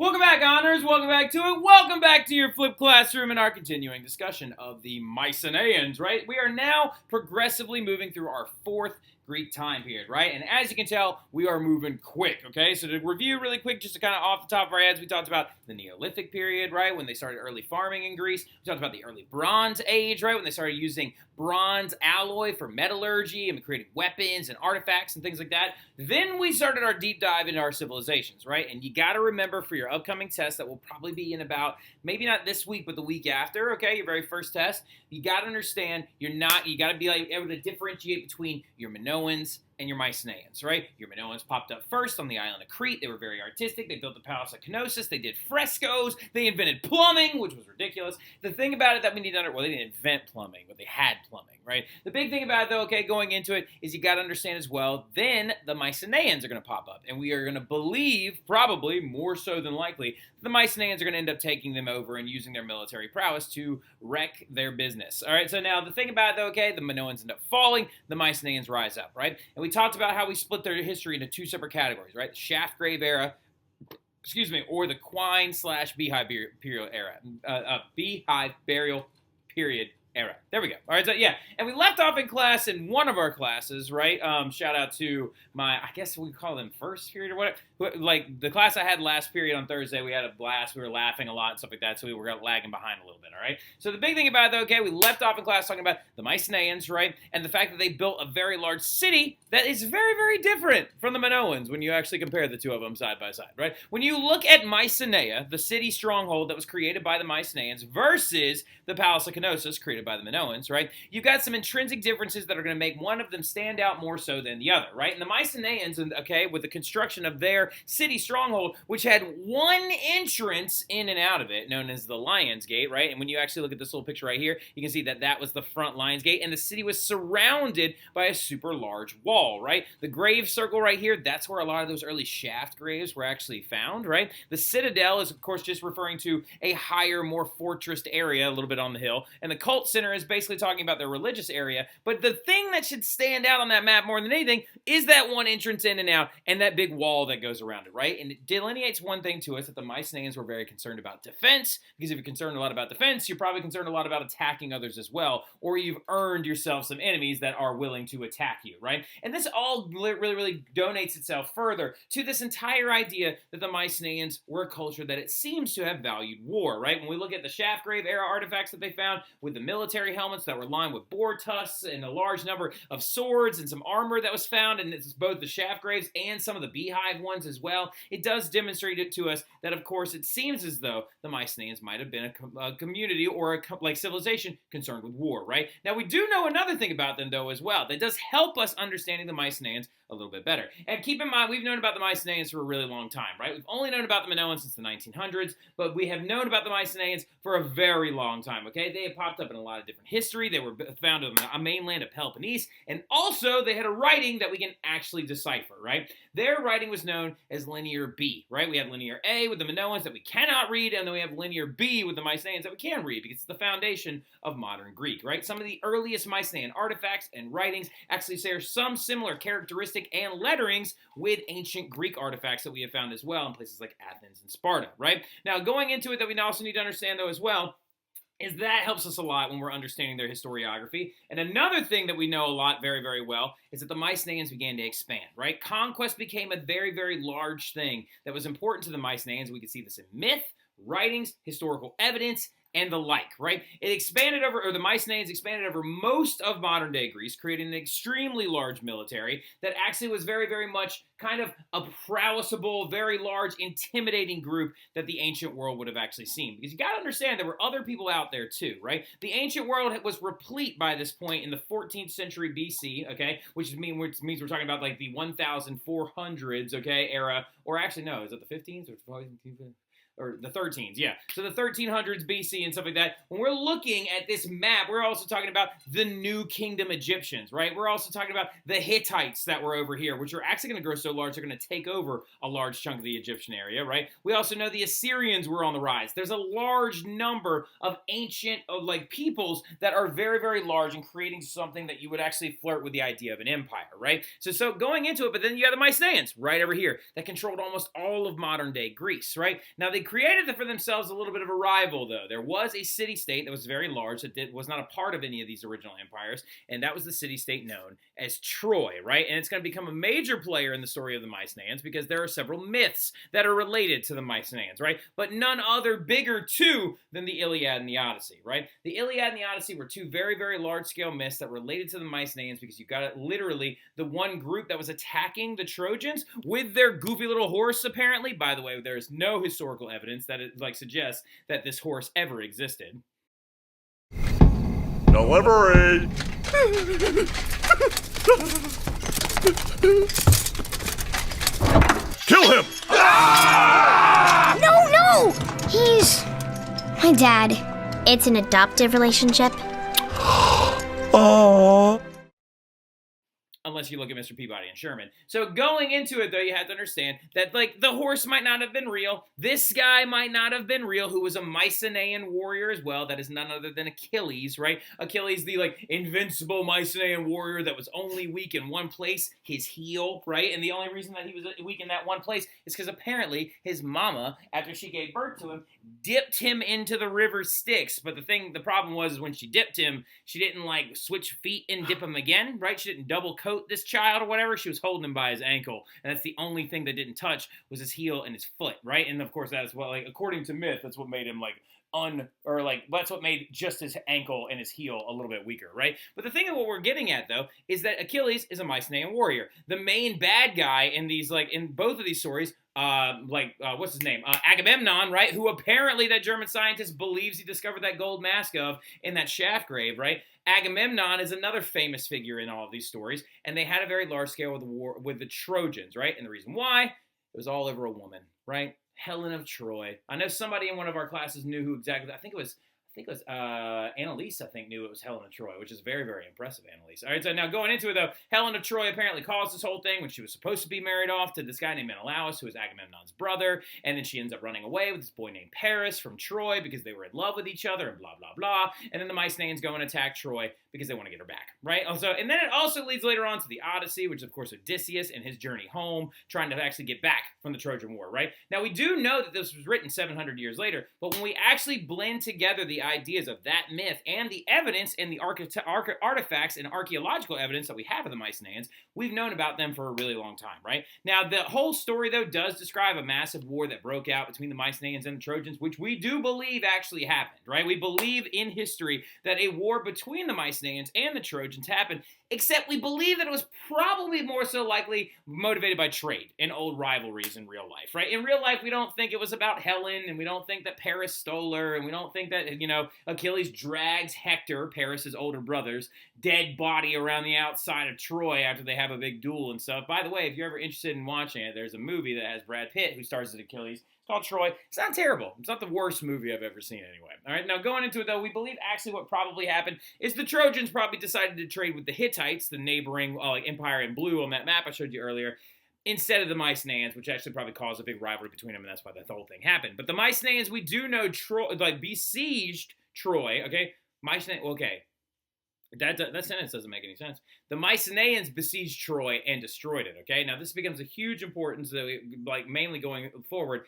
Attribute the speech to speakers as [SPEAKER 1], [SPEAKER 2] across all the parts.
[SPEAKER 1] Welcome back, Honors. Welcome back to it. Welcome back to your Flip Classroom and our continuing discussion of the Myceneans, right? We are now progressively moving through our fourth Greek time period, right? And as you can tell, we are moving quick, okay? So to review really quick, just to kind of off the top of our heads, we talked about the Neolithic period, right? When they started early farming in Greece. We talked about the early Bronze Age, right? When they started using bronze alloy for metallurgy and creating weapons and artifacts and things like that. Then we started our deep dive into our civilizations, right? And you got to remember for your upcoming test that will probably be in about, maybe not this week, but the week after, okay? Your very first test. You got to understand you got to be able to differentiate between your Minoans and your Mycenaeans, right? Your Minoans popped up first on the island of Crete. They were very artistic. They built the Palace of Knossos. They did frescoes. They invented plumbing, which was ridiculous. The thing about it that we need to understand, well, they didn't invent plumbing, but they had plumbing, right? The big thing about it, though, okay, going into it, is you got to understand as well, then the Mycenaeans are going to pop up, and we are going to believe, probably more so than likely, the Mycenaeans are going to end up taking them over and using their military prowess to wreck their business. All right, so now the thing about it, though, okay, the Minoans end up falling, the Mycenaeans rise up, right? And we talked about how we split their history into two separate categories, right? The Shaft Grave era, or the Quine/Beehive Burial era, Beehive Burial Period era. There we go. All right, so yeah, and we left off in class in one of our classes, right? Shout out to my, I guess we call them first period or whatever. Like the class I had last period on Thursday, we had a blast. We were laughing a lot and stuff like that, so we were lagging behind a little bit, all right? So the big thing about it, though, okay, we left off in class talking about the Mycenaeans, right? And the fact that they built a very large city that is very, very different from the Minoans when you actually compare the two of them side by side, right? When you look at Mycenae, the city stronghold that was created by the Mycenaeans versus the Palace of Knossos created by the Minoans, right? You've got some intrinsic differences that are going to make one of them stand out more so than the other, right? And the Mycenaeans, okay, with the construction of their city stronghold, which had one entrance in and out of it, known as the Lion's Gate, right? And when you actually look at this little picture right here, you can see that that was the front Lion's Gate, and the city was surrounded by a super large wall, right? The grave circle right here, that's where a lot of those early shaft graves were actually found, right? The citadel is, of course, just referring to a higher, more fortressed area, a little bit on the hill, and the cult center is basically talking about their religious area, but the thing that should stand out on that map more than anything is that one entrance in and out and that big wall that goes around it, right? And it delineates one thing to us, that the Mycenaeans were very concerned about defense, because if you're concerned a lot about defense, you're probably concerned a lot about attacking others as well, or you've earned yourself some enemies that are willing to attack you, right? And this all really donates itself further to this entire idea that the Mycenaeans were a culture that it seems to have valued war, right? When we look at the Shaft Grave era artifacts that they found with the military helmets that were lined with boar tusks and a large number of swords and some armor that was found, and it's both the Shaft Graves and some of the Beehive ones as well, it does demonstrate it to us that, of course, it seems as though the Mycenaeans might have been a community or a civilization concerned with war, right? Now, we do know another thing about them, though, as well, that does help us understanding the Mycenaeans a little bit better. And keep in mind, we've known about the Mycenaeans for a really long time, right? We've only known about the Minoans since the 1900s, but we have known about the Mycenaeans for a very long time, okay? They have popped up in a lot of different history. They were found on the mainland of Peloponnese, and also they had a writing that we can actually decipher, right? Their writing was known as Linear B, right? We have Linear A with the Minoans that we cannot read, and then we have Linear B with the Mycenaeans that we can read, because it's the foundation of modern Greek, right? Some of the earliest Mycenaean artifacts and writings actually share some similar characteristic and letterings with ancient Greek artifacts that we have found as well in places like Athens and Sparta, right? Now, going into it, that we also need to understand, though, as well, is that helps us a lot when we're understanding their historiography. And another thing that we know a lot very, very well is that the Mycenaeans began to expand, right? Conquest became a very, very large thing that was important to the Mycenaeans. We can see this in myth, writings, historical evidence, and the like, right? It expanded over, or the Mycenaeans expanded over most of modern-day Greece, creating an extremely large military that actually was very, very much kind of a prowessable, very large, intimidating group that the ancient world would have actually seen. Because you got to understand, there were other people out there too, right? The ancient world was replete by this point in the 14th century BC, okay? Which means we're talking about like the 1400s, okay, era, or actually no, is it the 15th or or the 13s, yeah. So the 1300s BC and stuff like that. When we're looking at this map, we're also talking about the New Kingdom Egyptians, right? We're also talking about the Hittites that were over here, which are actually going to grow so large they're going to take over a large chunk of the Egyptian area, right? We also know the Assyrians were on the rise. There's a large number of ancient peoples that are very, very large and creating something that you would actually flirt with the idea of an empire, right? So going into it, but then you got the Myceneans right over here that controlled almost all of modern day Greece, right? Now they created for themselves a little bit of a rival though. There was a city-state that was very large that was not a part of any of these original empires, and that was the city-state known as Troy, right? And it's going to become a major player in the story of the Mycenaeans because there are several myths that are related to the Mycenaeans, right? But none other bigger too than the Iliad and the Odyssey, right? The Iliad and the Odyssey were two very, very large-scale myths that related to the Mycenaeans because you got it literally the one group that was attacking the Trojans with their goofy little horse, apparently. By the way, there is no historical evidence that it suggests that this horse ever existed.
[SPEAKER 2] Delivery! Kill him!
[SPEAKER 3] No! He's my dad. It's an adoptive relationship.
[SPEAKER 2] Aww.
[SPEAKER 1] Unless you look at Mr. Peabody and Sherman. So going into it, though, you have to understand that, the horse might not have been real. This guy might not have been real, who was a Mycenaean warrior as well. That is none other than Achilles, right? Achilles, the, invincible Mycenaean warrior that was only weak in one place, his heel, right? And the only reason that he was weak in that one place is because apparently his mama, after she gave birth to him, dipped him into the river Styx. But the problem was when she dipped him, she didn't, switch feet and dip him again, right? She didn't double coat this child or whatever. She was holding him by his ankle, and that's the only thing that didn't touch was his heel and his foot, right? And of course that's what, according to myth, that's what made him that's what made just his ankle and his heel a little bit weaker, right? But the thing of what we're getting at, though, is that Achilles is a Mycenaean warrior. The main bad guy in these, in both of these stories, what's his name? Agamemnon, right? Who apparently that German scientist believes he discovered that gold mask of in that shaft grave, right? Agamemnon is another famous figure in all of these stories, and they had a very large scale with the war with the Trojans, right? And the reason why, it was all over a woman, right? Helen of Troy. I know somebody in one of our classes knew who exactly. I think it was Annalise, I think, knew it was Helen of Troy, which is very, very impressive, Annalise. All right, so now going into it, though, Helen of Troy apparently caused this whole thing when she was supposed to be married off to this guy named Menelaus, who is Agamemnon's brother, and then she ends up running away with this boy named Paris from Troy because they were in love with each other and blah, blah, blah, and then the Mycenaeans go and attack Troy because they want to get her back, right? Also, and then it also leads later on to the Odyssey, which is, of course, Odysseus and his journey home, trying to actually get back from the Trojan War, right? Now, we do know that this was written 700 years later, but when we actually blend together the ideas of that myth and the evidence and the artifacts and archaeological evidence that we have of the Mycenaeans, we've known about them for a really long time, right? Now, the whole story, though, does describe a massive war that broke out between the Mycenaeans and the Trojans, which we do believe actually happened, right? We believe in history that a war between the Mycenaeans and the Trojans happened, except we believe that it was probably more so likely motivated by trade and old rivalries in real life, right? In real life, we don't think it was about Helen, and we don't think that Paris stole her, and we don't think that, Achilles drags Hector, Paris's older brother's, dead body around the outside of Troy after they have a big duel and stuff. By the way, if you're ever interested in watching it, there's a movie that has Brad Pitt who stars as Achilles. It's called Troy. It's not terrible. It's not the worst movie I've ever seen anyway. All right, now going into it, though, we believe actually what probably happened is the Trojans probably decided to trade with the Hittites, the neighboring empire in blue on that map I showed you earlier, instead of the Mycenaeans, which actually probably caused a big rivalry between them, and that's why the whole thing happened. But the Mycenaeans, we do know, besieged Troy, okay? That sentence doesn't make any sense. The Mycenaeans besieged Troy and destroyed it, okay? Now, this becomes a huge importance, mainly going forward,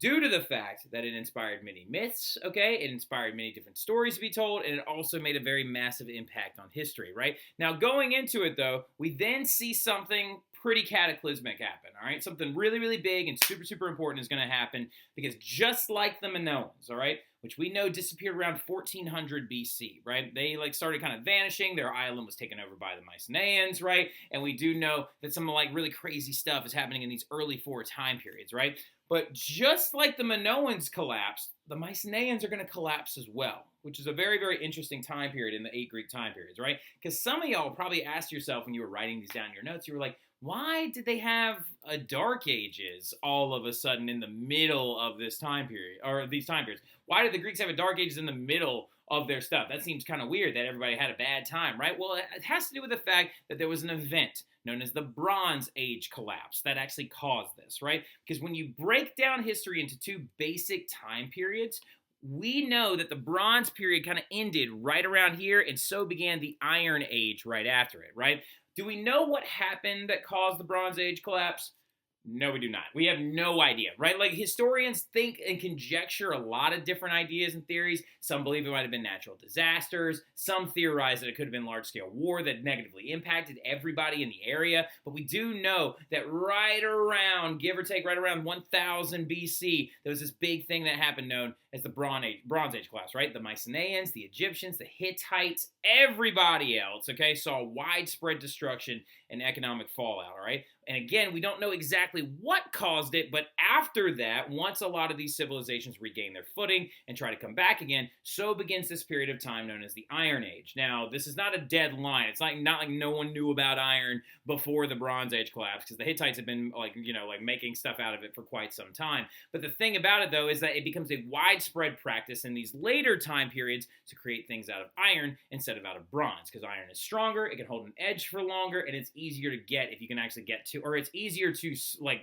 [SPEAKER 1] due to the fact that it inspired many myths, okay? It inspired many different stories to be told, and it also made a very massive impact on history, right? Now, going into it, though, we then see something pretty cataclysmic happen, all right? Something really, really big and super, super important is going to happen because just like the Minoans, all right, which we know disappeared around 1400 BC, right? They started kind of vanishing. Their island was taken over by the Mycenaeans, right? And we do know that some really crazy stuff is happening in these early 4 time periods, right? But just like the Minoans collapsed, the Mycenaeans are going to collapse as well, which is a very, very interesting time period in the 8 Greek time periods, right? Because some of y'all probably asked yourself when you were writing these down in your notes, you were like, why did they have a Dark Ages all of a sudden in the middle of this time period, or these time periods? Why did the Greeks have a Dark Ages in the middle of their stuff? That seems kind of weird that everybody had a bad time, right? Well, it has to do with the fact that there was an event known as the Bronze Age collapse that actually caused this, right? Because when you break down history into two basic time periods, we know that the Bronze period kind of ended right around here, and so began the Iron Age right after it, right? Do we know what happened that caused the Bronze Age collapse? No, we do not. We have no idea, right? Like, historians think and conjecture a lot of different ideas and theories. Some believe it might have been natural disasters. Some theorize that it could have been large-scale war that negatively impacted everybody in the area. But we do know that right around, give or take, right around 1000 BC, there was this big thing that happened known as the Bronze Age collapse, right? The Myceneans, the Egyptians, the Hittites, everybody else, okay, saw widespread destruction and economic fallout, all right? And again, we don't know exactly what caused it, but after that, once a lot of these civilizations regain their footing and try to come back again, so begins this period of time known as the Iron Age. Now, this is not a dead line. It's not like no one knew about iron before the Bronze Age collapse, because the Hittites have been like making stuff out of it for quite some time. But the thing about it, though, is that it becomes a widespread practice in these later time periods to create things out of iron instead of out of bronze, because iron is stronger, it can hold an edge for longer, and it's easier to get if you can actually get to, or it's easier to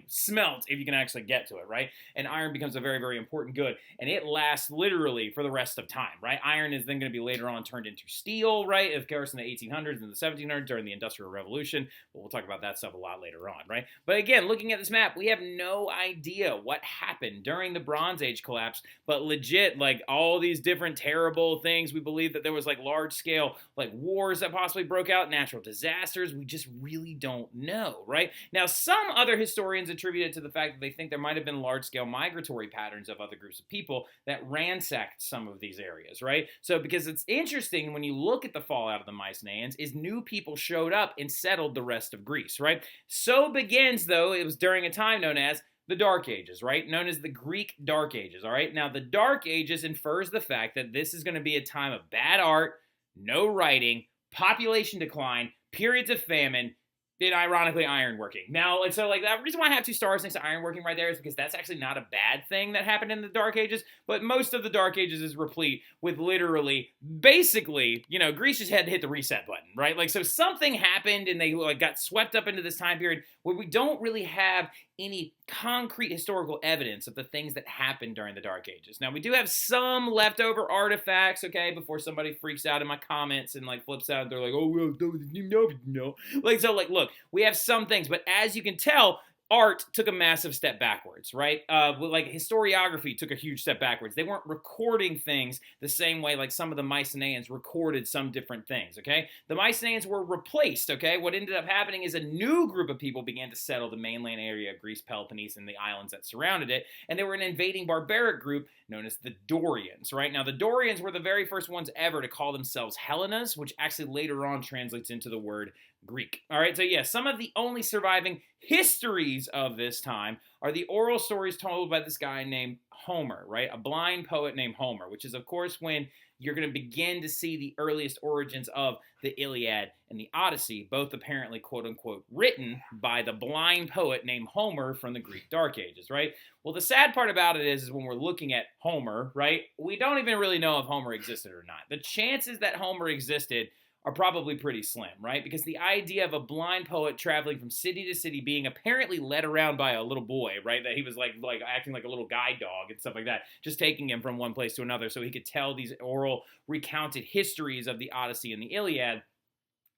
[SPEAKER 1] smelt if you can actually get to it, right? And iron becomes a very, very important good, and it lasts literally for the rest of time, right? Iron is then going to be later on turned into steel, right? Of course, in the 1800s and the 1700s during the Industrial Revolution. But we'll talk about that stuff a lot later on, right? But again, looking at this map, we have no idea what happened during the Bronze Age collapse, but legit, like, all these different terrible things. We believe that there was, like, large-scale, like, wars that possibly broke out, natural disasters. We just really don't know, right? Now, some other historians attribute it to the fact that they think there might have been large-scale migratory patterns of other groups of people that ransacked some of these areas, right? So, because it's interesting when you look at the fallout of the Mycenaeans, is new people showed up and settled the rest of Greece, right? So begins, though, it was during a time known as the Dark Ages, right? Known as the Greek Dark Ages, all right? Now, the Dark Ages infers the fact that this is going to be a time of bad art, no writing, population decline, periods of famine, and ironically, ironworking. Now, and so, like, the reason why I have 2 stars next to ironworking right there is because that's actually not a bad thing that happened in the Dark Ages, but most of the Dark Ages is replete with literally, basically, Greece just had to hit the reset button, right? Like, so something happened and they got swept up into this time period where we don't really have any concrete historical evidence of the things that happened during the Dark Ages. Now, we do have some leftover artifacts, okay, before somebody freaks out in my comments and, like, flips out and they're like, oh, well, no. Like, so, like, look, we have some things, but as you can tell, art took a massive step backwards, right? Like, historiography took a huge step backwards. They weren't recording things the same way like some of the Mycenaeans recorded some different things, okay? The Mycenaeans were replaced, okay? What ended up happening is a new group of people began to settle the mainland area of Greece, Peloponnese, and the islands that surrounded it, and they were an invading barbaric group known as the Dorians, right? Now, the Dorians were the very first ones ever to call themselves Hellenes, which actually later on translates into the word Greek. All right, so yeah, some of the only surviving histories of this time are the oral stories told by this guy named Homer, right? A blind poet named Homer, which is, of course, when you're going to begin to see the earliest origins of the Iliad and the Odyssey, both apparently, quote-unquote, written by the blind poet named Homer from the Greek Dark Ages, right? Well, the sad part about it is when we're looking at Homer, right, we don't even really know if Homer existed or not. The chances that Homer existed are probably pretty slim, right? Because the idea of a blind poet traveling from city to city, being apparently led around by a little boy, right? That he was like acting like a little guide dog and stuff like that, just taking him from one place to another so he could tell these oral recounted histories of the Odyssey and the Iliad.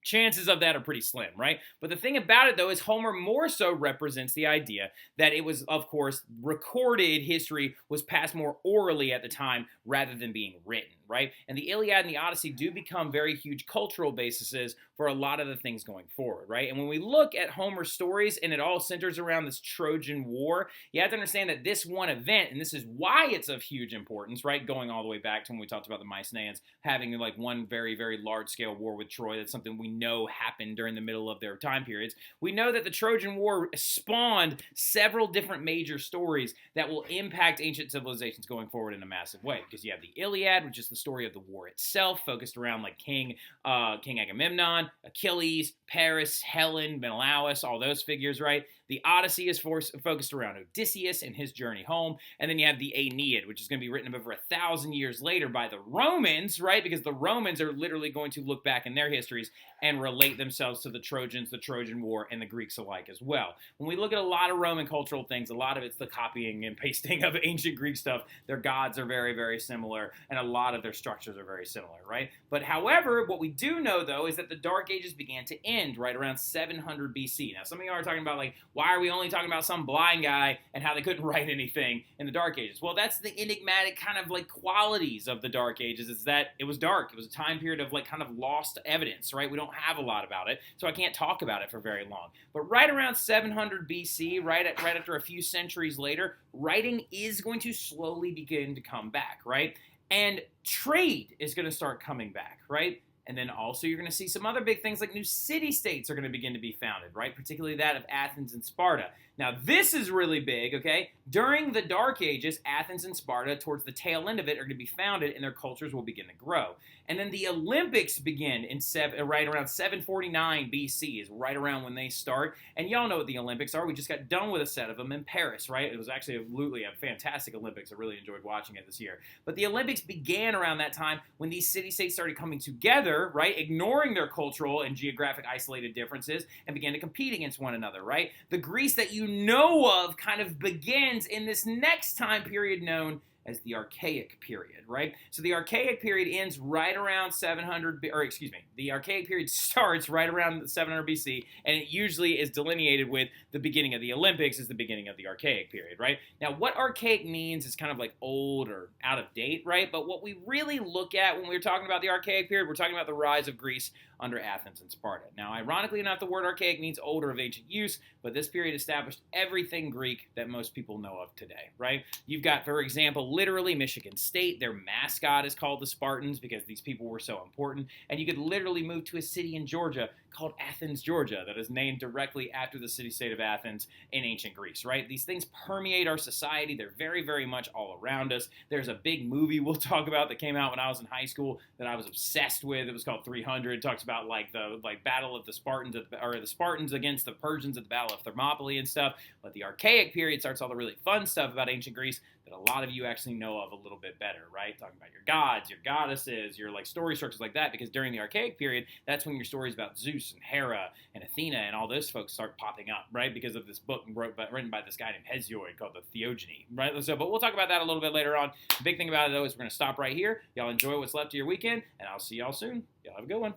[SPEAKER 1] Chances of that are pretty slim, right? But the thing about it, though, is Homer more so represents the idea that it was, of course, recorded history was passed more orally at the time rather than being written, right? And the Iliad and the Odyssey do become very huge cultural bases for a lot of the things going forward, right? And when we look at Homer's stories and it all centers around this Trojan War, you have to understand that this one event, and this is why it's of huge importance, right? Going all the way back to when we talked about the Mycenaeans having like one very, very large-scale war with Troy. That's something we know happened during the middle of their time periods. We know that the Trojan War spawned several different major stories that will impact ancient civilizations going forward in a massive way, because you have the Iliad, which is the story of the war itself, focused around like King Agamemnon, Achilles, Paris, Helen, Menelaus, all those figures, right? The Odyssey is focused around Odysseus and his journey home. And then you have the Aeneid, which is going to be written over 1,000 years later by the Romans, right? Because the Romans are literally going to look back in their histories and relate themselves to the Trojans, the Trojan War, and the Greeks alike as well. When we look at a lot of Roman cultural things, a lot of it's the copying and pasting of ancient Greek stuff. Their gods are very, very similar, and a lot of their structures are very similar, right? But however, what we do know, though, is that the Dark Ages began to end right around 700 BC. Now, some of you are talking about, like, why are we only talking about some blind guy and how they couldn't write anything in the Dark Ages? Well, that's the enigmatic kind of, like, qualities of the Dark Ages, is that it was dark. It was a time period of, like, kind of lost evidence, right? We don't have a lot about it, so I can't talk about it for very long. But right around 700 BC, right after a few centuries later, writing is going to slowly begin to come back, right? And trade is going to start coming back, right? And then also you're going to see some other big things like new city-states are going to begin to be founded, right? Particularly that of Athens and Sparta. Now, this is really big, okay? During the Dark Ages, Athens and Sparta, towards the tail end of it, are going to be founded, and their cultures will begin to grow. And then the Olympics begin in right around 749 BC is right around when they start. And y'all know what the Olympics are. We just got done with a set of them in Paris, right? It was actually absolutely a fantastic Olympics. I really enjoyed watching it this year. But the Olympics began around that time when these city-states started coming together, right? Ignoring their cultural and geographic isolated differences and began to compete against one another, right? The Greece that you know of kind of begins in this next time period known as the Archaic period, right? So the Archaic period ends right around 700, the Archaic period starts right around 700 BC, and it usually is delineated with the beginning of the Olympics as the beginning of the Archaic period, right? Now, what archaic means is kind of like old or out of date, right? But what we really look at when we're talking about the Archaic period, we're talking about the rise of Greece under Athens and Sparta. Now, ironically enough, the word archaic means old or of ancient use, but this period established everything Greek that most people know of today, right? You've got, for example, literally Michigan State. Their mascot is called the Spartans because these people were so important. And you could literally move to a city in Georgia called Athens, Georgia, that is named directly after the city-state of Athens in ancient Greece, right? These things permeate our society. They're very, very much all around us. There's a big movie we'll talk about that came out when I was in high school that I was obsessed with. It was called 300. It talks about like the battle of the Spartans, or the Spartans against the Persians at the Battle of Thermopylae and stuff. But the Archaic period starts all the really fun stuff about ancient Greece that a lot of you actually know of a little bit better, right? Talking about your gods, your goddesses, your like story structures like that, because during the Archaic period, that's when your stories about Zeus and Hera and Athena and all those folks start popping up, right? Because of this book written by this guy named Hesiod called the Theogony, right? So, but we'll talk about that a little bit later on. The big thing about it, though, is we're going to stop right here. Y'all enjoy what's left of your weekend, and I'll see y'all soon. Y'all have a good one.